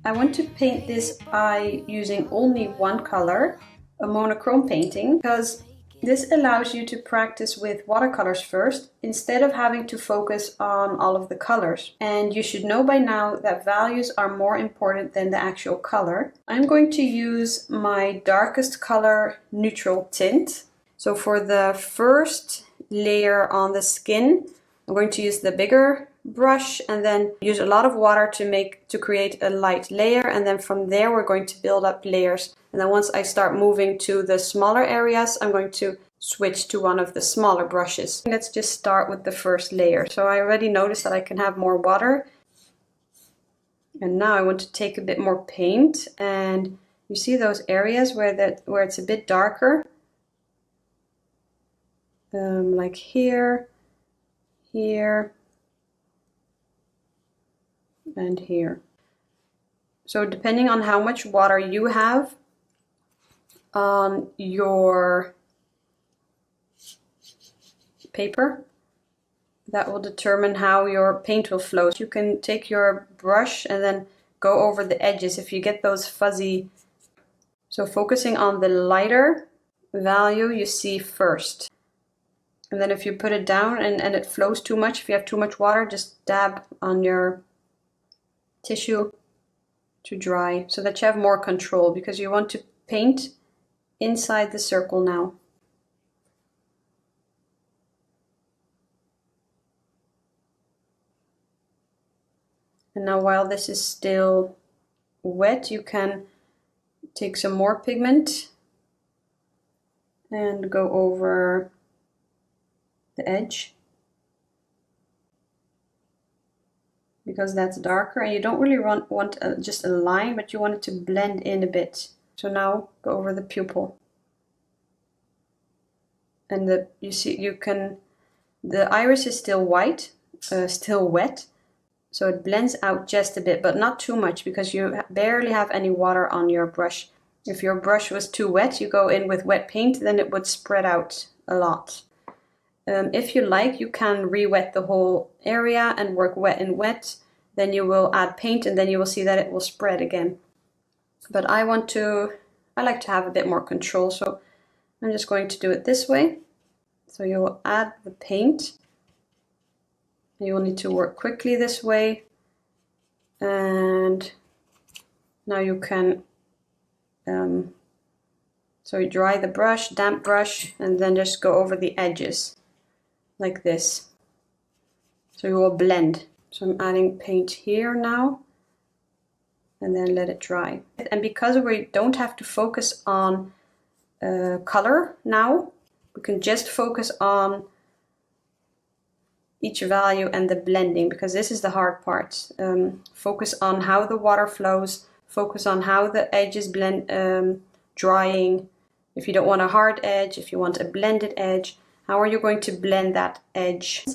I want to paint this eye using only one color, a monochrome painting, because this allows you to practice with watercolors first instead of having to focus on all of the colors. And you should know by now that values are more important than the actual color. I'm going to use my darkest color, neutral tint. So for the first layer on the skin, I'm going to use the bigger brush and then use a lot of water to create a light layer, and then from there we're going to build up layers. And then once I start moving to the smaller areas, I'm going to switch to one of the smaller brushes. Let's just start with the first layer. So I already noticed that I can have more water, and now I want to take a bit more paint, and you see those areas where it's a bit darker, like here, here, and here. So depending on how much water you have on your paper, that will determine how your paint will flow. You can take your brush and then go over the edges if you get those fuzzy. So focusing on the lighter value you see first. And then if you put it down and it flows too much, if you have too much water, just dab on your tissue to dry so that you have more control, because you want to paint inside the circle now. And now while this is still wet, you can take some more pigment and go over the edge, because that's darker and you don't really want just a line, but you want it to blend in a bit. So now go over the pupil, and the iris is still white, still wet, so it blends out just a bit, but not too much, because you barely have any water on your brush. If your brush was too wet, you go in with wet paint, then it would spread out a lot. If you like, you can re-wet the whole area and work wet and wet. Then you will add paint, and then you will see that it will spread again. But I like to have a bit more control, so I'm just going to do it this way. So you will add the paint. You will need to work quickly this way. And now you can, so you dry the brush, damp brush, and then just go over the edges like this. So you will blend. So I'm adding paint here now, and then let it dry. And because we don't have to focus on color now, we can just focus on each value and the blending, because this is the hard part. Focus on how the water flows, focus on how the edges blend, drying. If you don't want a hard edge, if you want a blended edge, how are you going to blend that edge?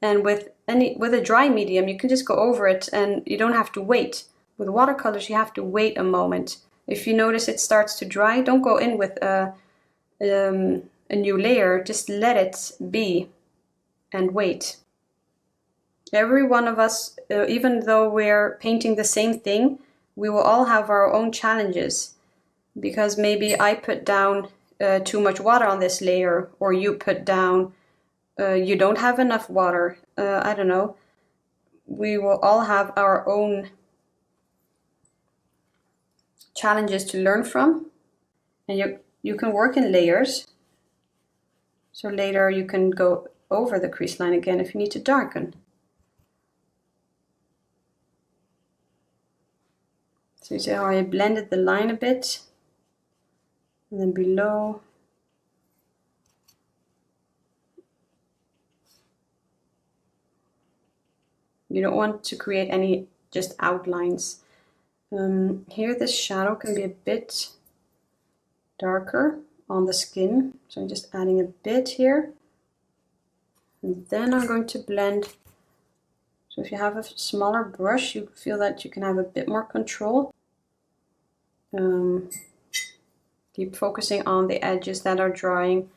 And with a dry medium, you can just go over it and you don't have to wait. With watercolors, you have to wait a moment. If you notice it starts to dry, don't go in with a new layer. Just let it be and wait. Every one of us, even though we're painting the same thing, we will all have our own challenges, because maybe I put down too much water on this layer, or you put down you don't have enough water. I don't know. We will all have our own challenges to learn from, and you can work in layers. So later you can go over the crease line again if you need to darken. So you see how I blended the line a bit, and then below. You don't want to create any just outlines. Here this shadow can be a bit darker on the skin, so I'm just adding a bit here. And then I'm going to blend. So if you have a smaller brush, you feel that you can have a bit more control. Keep focusing on the edges that are drying.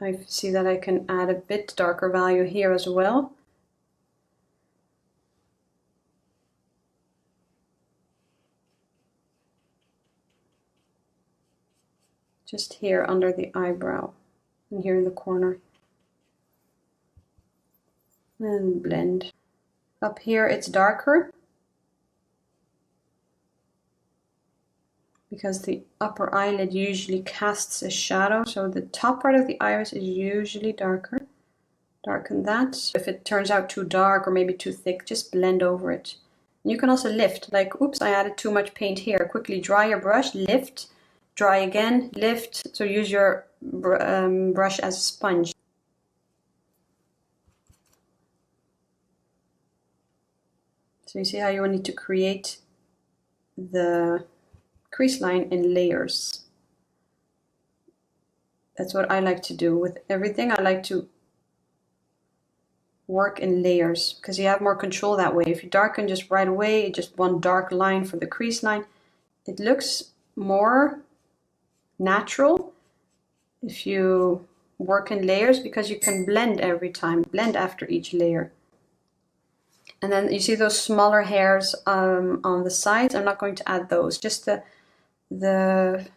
I see that I can add a bit darker value here as well. just here under the eyebrow and here in the corner. And blend. Up here it's darker because the upper eyelid usually casts a shadow, so the top part of the iris is usually darker. Darken that. If it turns out too dark or maybe too thick, just blend over it. You can also lift, like, oops, I added too much paint here. Quickly dry your brush, lift, dry again, lift. So use your brush as a sponge. So you see how you need to create the crease line in layers. That's what I like to do with everything. I like to work in layers because you have more control that way. If you darken just right away, just one dark line for the crease line, it looks more natural if you work in layers because you can blend every time, blend after each layer. And then you see those smaller hairs on the sides. I'm not going to add those, just the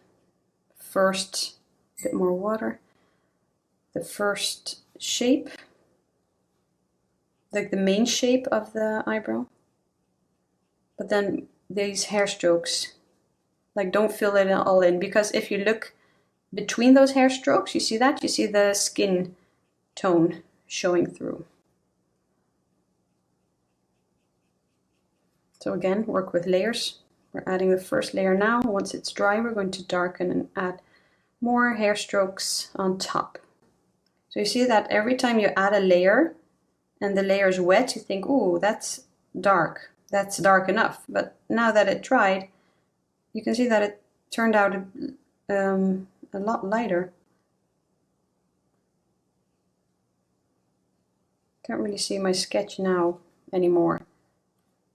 first, bit more water, the first shape, like the main shape of the eyebrow. But then these hair strokes, like don't fill it all in, because if you look between those hair strokes, you see that? You see the skin tone showing through. So again, work with layers. We're adding the first layer now. Once it's dry, we're going to darken and add more hair strokes on top. So you see that every time you add a layer and the layer is wet, you think, ooh, that's dark. That's dark enough. But now that it dried, you can see that it turned out a lot lighter. Can't really see my sketch now anymore.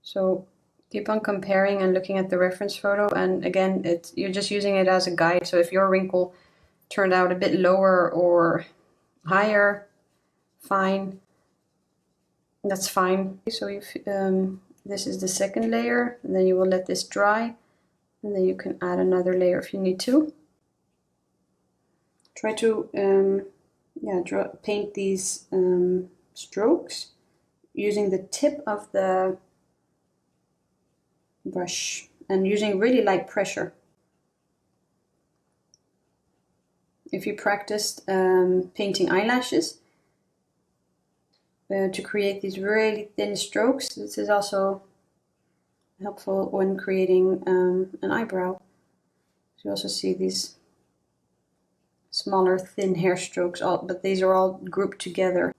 So keep on comparing and looking at the reference photo, and again, you're just using it as a guide. So if your wrinkle turned out a bit lower or higher, fine, that's fine. So if this is the second layer, and then you will let this dry, and then you can add another layer if you need to. Try to paint these strokes using the tip of the brush and using really light pressure. If you practiced painting eyelashes to create these really thin strokes, this is also helpful when creating an eyebrow. So you also see these smaller thin hair strokes, but these are all grouped together.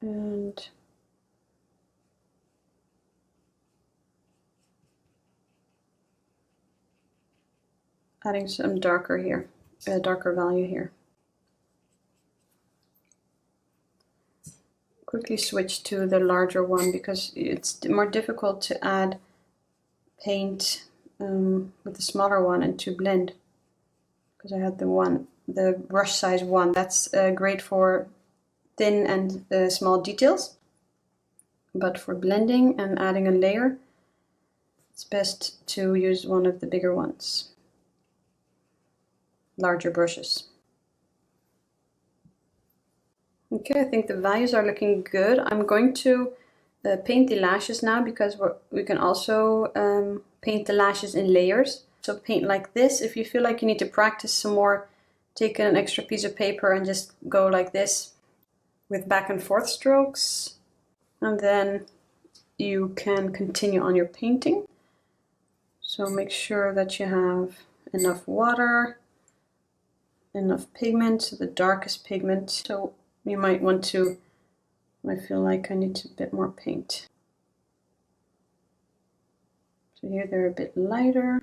And adding some darker here, a darker value here. Quickly switch to the larger one because it's more difficult to add paint with the smaller one and to blend. Because I had the brush size one. That's great for thin and small details. But for blending and adding a layer, it's best to use one of the bigger ones. Larger brushes. Okay, I think the values are looking good. I'm going to paint the lashes now because we can also paint the lashes in layers. So paint like this. If you feel like you need to practice some more, take an extra piece of paper and just go like this with back and forth strokes. And then you can continue on your painting. So make sure that you have enough water, enough pigment, the darkest pigment. So you might want to, I feel like I need a bit more paint. So here they're a bit lighter.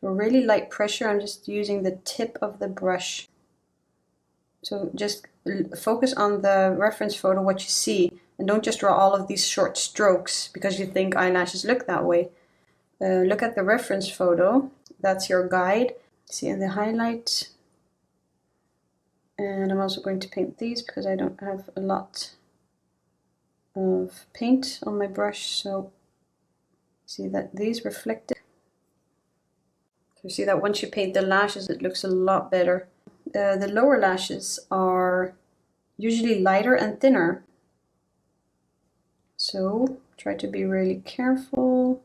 For really light pressure, I'm just using the tip of the brush. So just focus on the reference photo, what you see, and don't just draw all of these short strokes because you think eyelashes look that way. Look at the reference photo, that's your guide. See in the highlight. And I'm also going to paint these because I don't have a lot of paint on my brush, so see that these reflect it. So you see that once you paint the lashes, it looks a lot better. The lower lashes are usually lighter and thinner, so try to be really careful.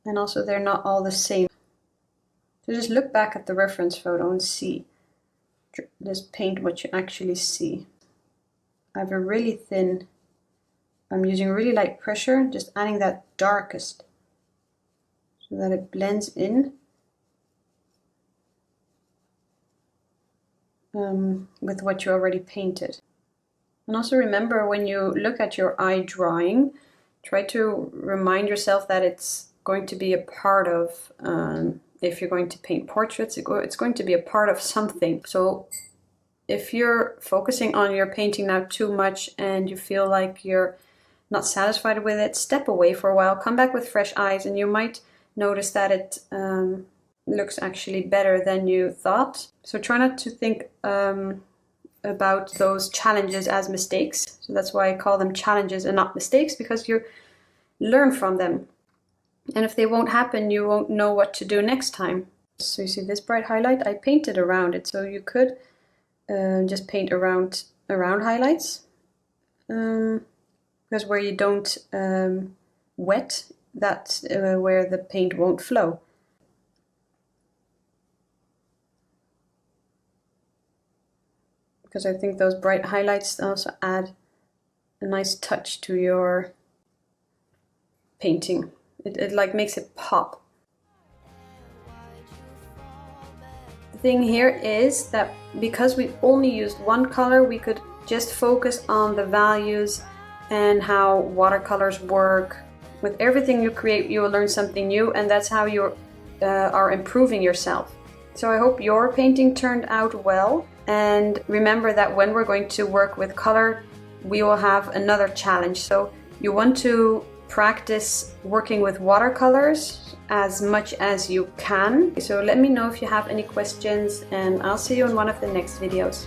And also they're not all the same. So just look back at the reference photo and see. Just paint what you actually see. I have a really thin, I'm using really light pressure, just adding that darkest so that it blends in with what you already painted. And also remember, when you look at your eye drawing, try to remind yourself that it's going to be a part of, if you're going to paint portraits, it's going to be a part of something. So if you're focusing on your painting now too much and you feel like you're not satisfied with it, step away for a while, come back with fresh eyes, and you might notice that it looks actually better than you thought. So try not to think about those challenges as mistakes. So that's why I call them challenges and not mistakes, because you learn from them. And if they won't happen, you won't know what to do next time. So you see this bright highlight, I painted around it. So you could just paint around highlights. Because where you don't wet, that's where the paint won't flow. Because I think those bright highlights also add a nice touch to your painting. It like makes it pop. The thing here is that because we only used one color, we could just focus on the values and how watercolors work. With everything you create, you will learn something new, and that's how you are improving yourself. So I hope your painting turned out well, and remember that when we're going to work with color, we will have another challenge. So you want to practice working with watercolors as much as you can. So let me know if you have any questions, and I'll see you in one of the next videos.